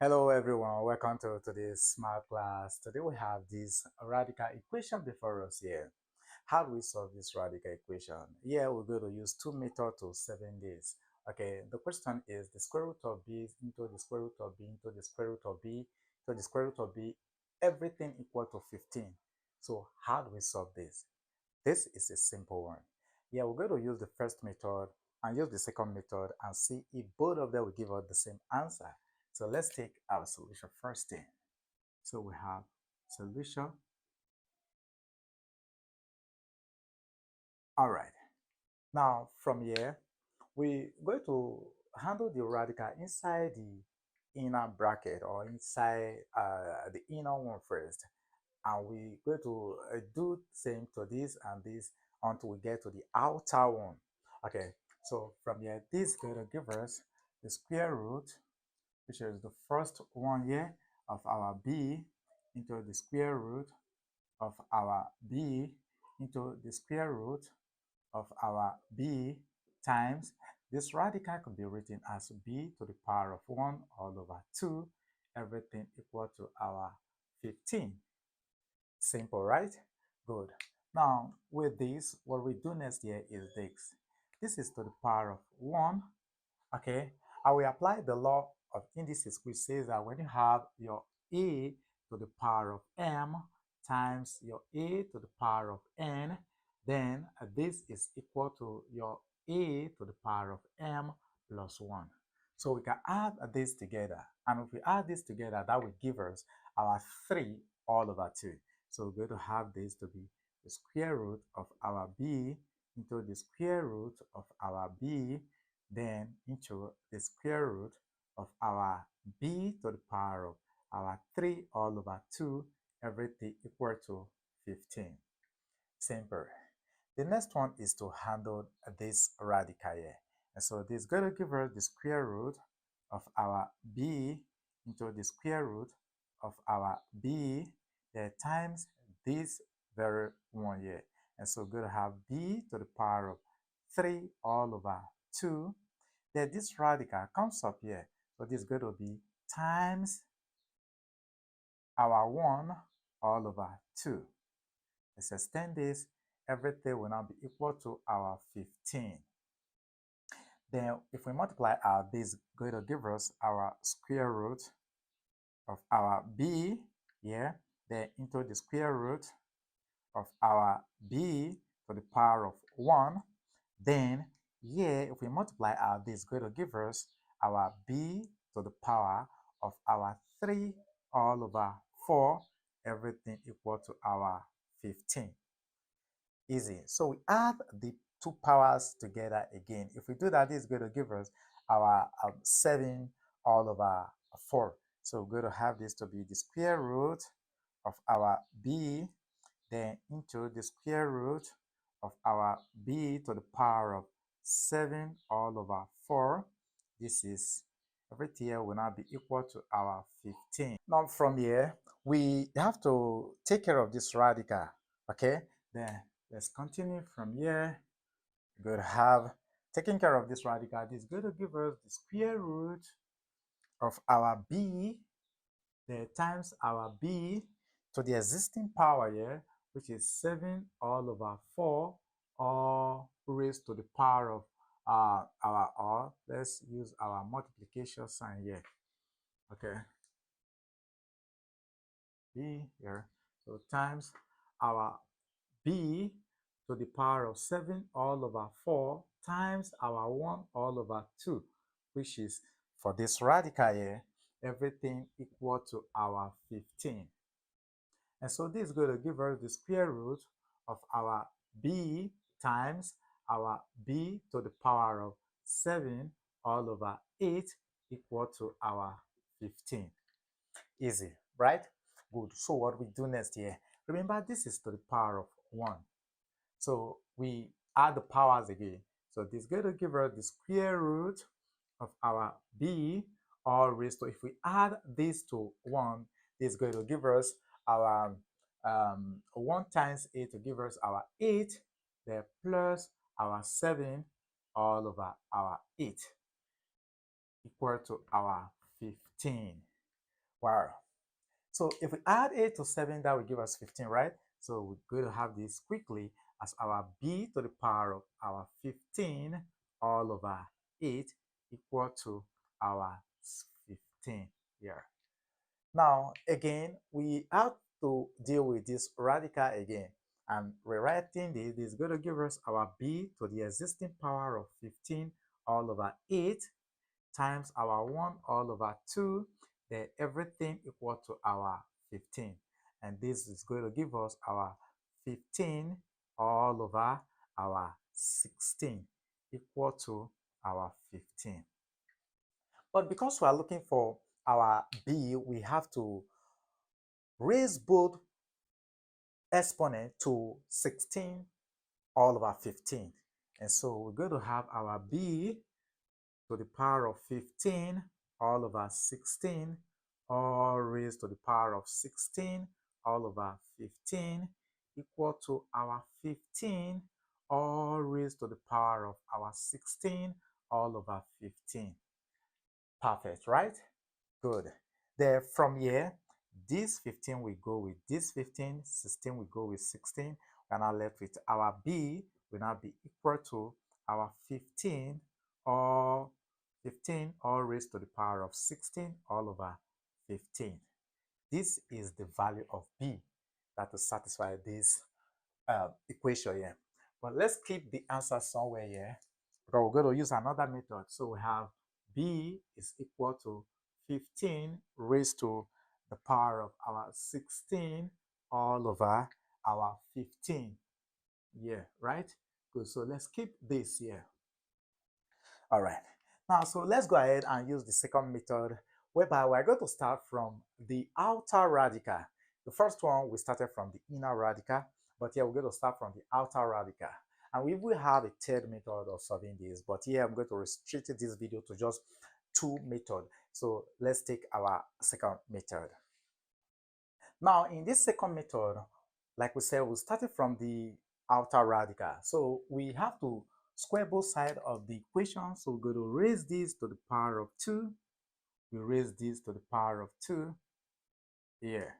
Hello everyone, welcome to today's smart class. Today we have this radical equation before us here. How do we solve this radical equation? Here we're going to use two methods to 7 days. Okay, the question is the square root of b into the square root of b into the square root of b to the square root of b, everything equal to 15. So how do we solve this? This is a simple one. Yeah, we're going to use the first method and use the second method and see if both of them will give us the same answer. So let's take our solution first then. So we have solution. All right. Now from here, we're going to handle the radical inside the inner bracket or inside the inner one first. And we're going to do same to this and this until we get to the outer one. Okay, so from here, this is going to give us the square root, which is the first one here, of our b into the square root of our b into the square root of our b times this radical could be written as b to the power of 1 all over 2, everything equal to our 15. Simple, right? Good. Now, with this, what we do next here is this. This is to the power of 1, okay? And we apply the law of indices, which says that when you have your a to the power of m times your a to the power of n, then this is equal to your a to the power of m plus 1. So we can add this together. And if we add this together, that will give us our 3 all over 2. So we're going to have this to be the square root of our b into the square root of our b, then into the square root of our b to the power of our 3 all over 2, everything equal to 15. Simple. The next one is to handle this radical here. And so this is going to give us the square root of our b into the square root of our b times this very one here. And so we're going to have b to the power of 3 all over 2. Then this radical comes up here. So this is going to be times our 1 all over 2. Let's extend this. Everything will now be equal to our 15. Then if we multiply our this, going to give us our square root of our b here, then into the square root of our b to the power of 1. Then here, if we multiply our this, going to give us our b to the power of our 3 all over 4, everything equal to our 15. Easy. So we add the two powers together again. If we do that, this is going to give us our 7 all over 4. So we're going to have this to be the square root of our b, then into the square root of our b to the power of 7 all over 4. This is everything here will now be equal to our 15. Now from here, we have to take care of this radical, okay? Then let's continue from here. We're going to have taking care of this radical. This is going to give us the square root of our b times our b to the existing power here, which is 7 all over 4, all raised to the power of our r. Let's use our multiplication sign here. Okay, b here. So times our b to the power of 7 all over 4 times our 1 all over 2, which is, for this radical here, everything equal to our 15. And so this is going to give us the square root of our b times our b to the power of 7 all over 8 equal to our 15. Easy, right? Good. So what we do next here, remember this is to the power of 1. So we add the powers again. So this is going to give us the square root of our b all raised to, if we add this to 1, this is going to give us our 1 times 8 to give us our 8, then plus our 7 all over our 8 equal to our 15. Wow. So if we add 8 to 7, that will give us 15, right? So we're going to have this quickly as our b to the power of our 15 all over 8 equal to our 15 here. Now, again, we have to deal with this radical again. And rewriting this is going to give us our b to the existing power of 15 all over 8 times our 1 all over 2, then everything equal to our 15. And this is going to give us our 15 all over our 16 equal to our 15. But because we are looking for our b, we have to raise both exponent to 16 all over 15. And so we're going to have our b to the power of 15 all over 16, all raised to the power of 16 all over 15 equal to our 15 all raised to the power of our 16 all over 15. Perfect, right? Good. Then from here, this 15 will go with this 15, 16 will go with 16. We're now left with our b will now be equal to our 15 or 15 all raised to the power of 16 all over 15. This is the value of b that will satisfy this equation here. But let's keep the answer somewhere here because we're going to use another method. So we have b is equal to 15 raised to the power of our 16 all over our 15. Yeah, right? Good. So let's keep this here. All right. Now, so let's go ahead and use the second method whereby we're going to start from the outer radical. The first one, we started from the inner radical, but here we're going to start from the outer radical. And we will have a third method of solving this, but here I'm going to restrict this video to just two methods. So let's take our second method. Now, in this second method, like we said, we started from the outer radical. So we have to square both sides of the equation. So we're going to raise this to the power of 2. We raise this to the power of 2 here.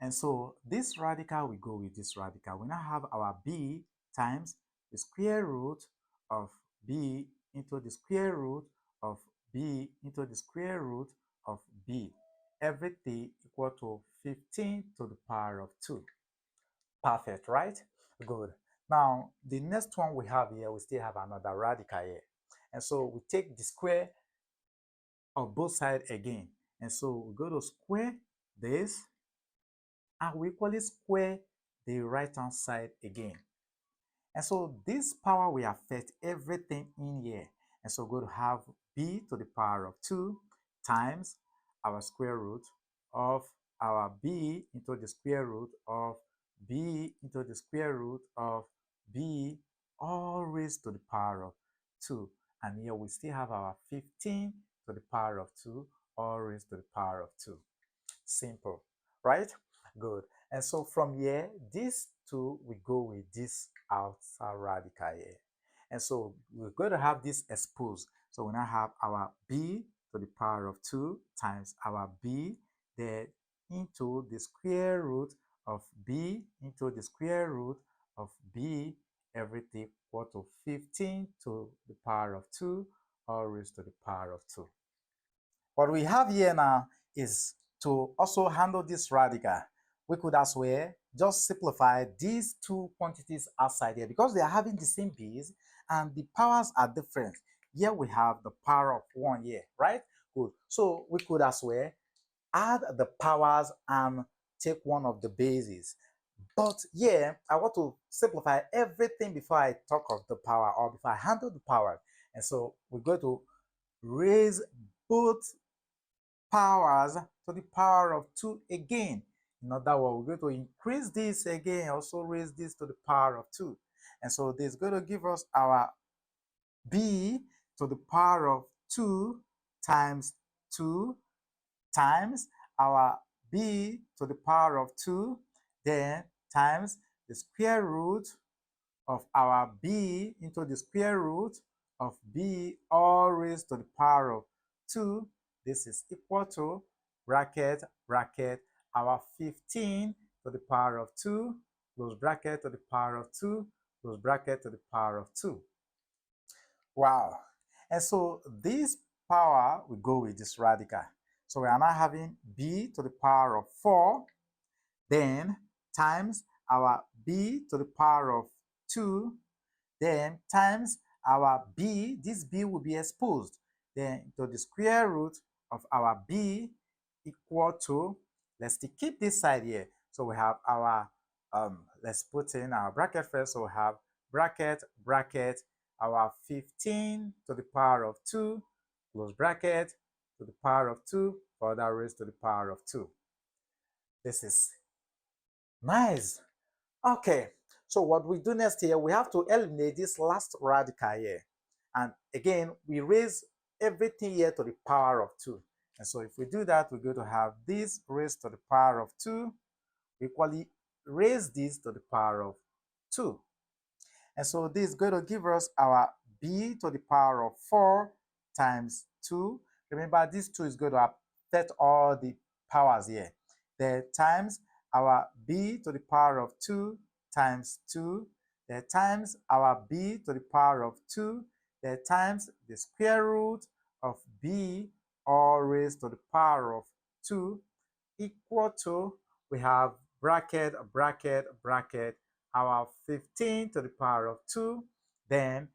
And so this radical will go with this radical. We now have our b times the square root of b into the square root of b into the square root of b. Everything equal to 15 to the power of 2. Perfect, right? Good. Now, the next one we have here, we still have another radical here. And so we take the square of both sides again. And so we go to square this, and we equally square the right-hand side again. And so this power will affect everything in here. And so we're going to have b to the power of 2 times our square root of our b into the square root of b into the square root of b all raised to the power of 2. And here we still have our 15 to the power of 2 all raised to the power of 2. Simple, right? Good. And so from here, these two we go with this outer radical here. And so we're going to have this exposed. So we now have our b to the power of 2 times our b there into the square root of b into the square root of b, everything equal to 15 to the power of 2 all raised to the power of 2. What we have here now is to also handle this radical. We could as well just simplify these two quantities outside here because they are having the same base and the powers are different. Here we have the power of 1 here, right? Good. So we could as well add the powers and take one of the bases. But yeah, I want to simplify everything before I talk of the power or before I handle the power. And so we're going to raise both powers to the power of 2 again. In other words, we're going to increase this again, also raise this to the power of 2. And so this is going to give us our b to the power of 2 times 2 times our b to the power of 2, then times the square root of our b into the square root of b all raised to the power of 2. This is equal to bracket, bracket, our 15 to the power of 2, close bracket to the power of 2, close bracket to the power of 2. Wow. And so this power will go with this radical. So we are now having b to the power of 4, then times our b to the power of 2, then times our b, this b will be exposed, then to the square root of our b equal to, let's keep this side here. So we have our, let's put in our bracket first. So we have bracket, bracket, our 15 to the power of 2, close bracket, to the power of 2, further raised to the power of 2. This is nice. Okay, so what we do next here, we have to eliminate this last radical here. And again, we raise everything here to the power of 2. And so if we do that, we're going to have this raised to the power of 2, equally raise this to the power of 2. And so this is going to give us our b to the power of 4 times 2. Remember, this 2 is going to affect all the powers here. Then times our b to the power of 2 times 2. Then times our b to the power of 2. Then times the square root of b all raised to the power of 2 equal to, we have bracket, bracket, bracket, our 15 to the power of 2, then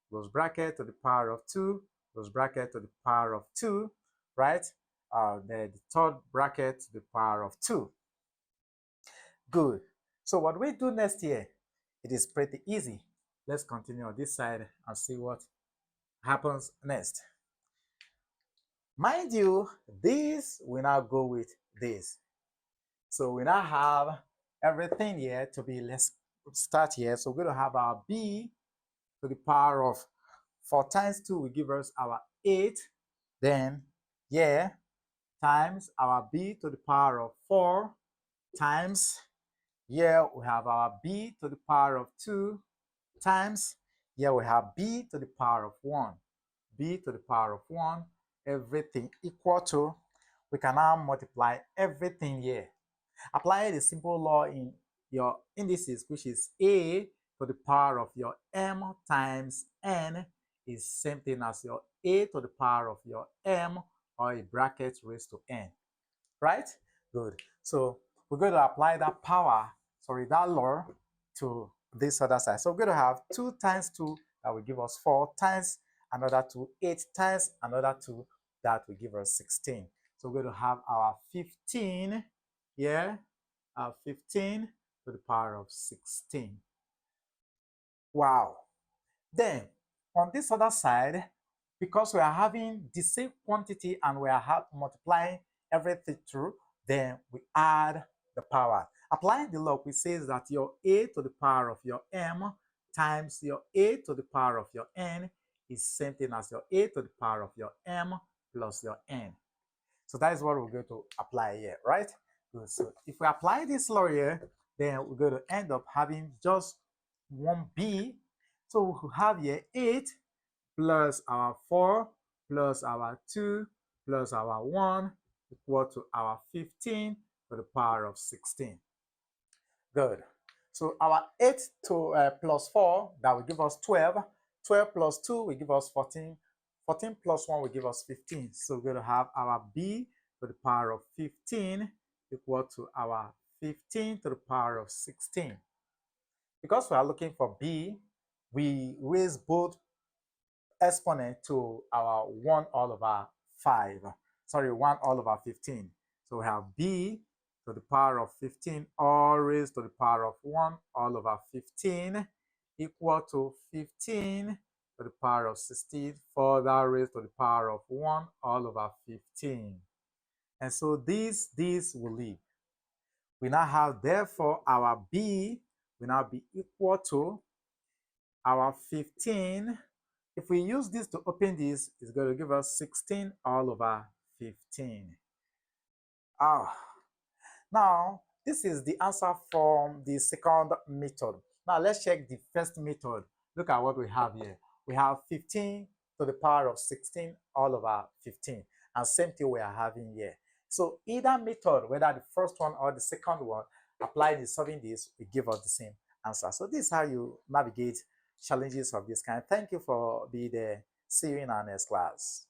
close bracket to the power of 2, close bracket to the power of 2, right? Then the third bracket to the power of 2. Good. So what we do next here, it is pretty easy. Let's continue on this side and see what happens next. Mind you, this will now go with this. So we now have everything here to be, let's start here. So we're going to have our b to the power of 4 times 2 will give us our 8. Then yeah, times our b to the power of 4 times, here we have our b to the power of 2 times, here we have b to the power of 1. B to the power of 1, everything equal to, we can now multiply everything here. Apply the simple law in your indices, which is a to the power of your m times n is same thing as your a to the power of your m, or a bracket raised to n, right? Good. So we're going to apply that power, that law to this other side. So we're going to have 2 times 2, that will give us 4, times another 2, 8, times another 2, that will give us 16. So we're going to have our 15 here, 15 to the power of 16. Wow. Then on this other side, because we are having the same quantity and we are multiplying everything through, then we add the power. Applying the law, which says that your a to the power of your m times your a to the power of your n is same thing as your a to the power of your m plus your n. So that is what we're going to apply here, right? Good. So if we apply this law here, then we're going to end up having just 1b. So we have here 8 plus our 4 plus our 2 plus our 1 equal to our 15 to the power of 16. Good. So our 8 to plus 4, that will give us 12. 12 plus 2 will give us 14. 14 plus 1 will give us 15. So we're going to have our b to the power of 15 equal to our 15 to the power of 16. Because we are looking for b, we raise both exponent to our 1 all over 5. Sorry, 1 all over 15. So we have b to the power of 15 all raised to the power of 1 all over 15 equal to 15 to the power of 16 further raised to the power of 1 all over 15. And so this will leave. We now have, therefore, our b will now be equal to our 15. If we use this to open this, it's going to give us 16 all over 15. Now, this is the answer from the second method. Now, let's check the first method. Look at what we have here. We have 15 to the power of 16 all over 15. And same thing we are having here. So either method, whether the first one or the second one, applied in solving this will give us the same answer. So this is how you navigate challenges of this kind. Thank you for being there. See you in our next class.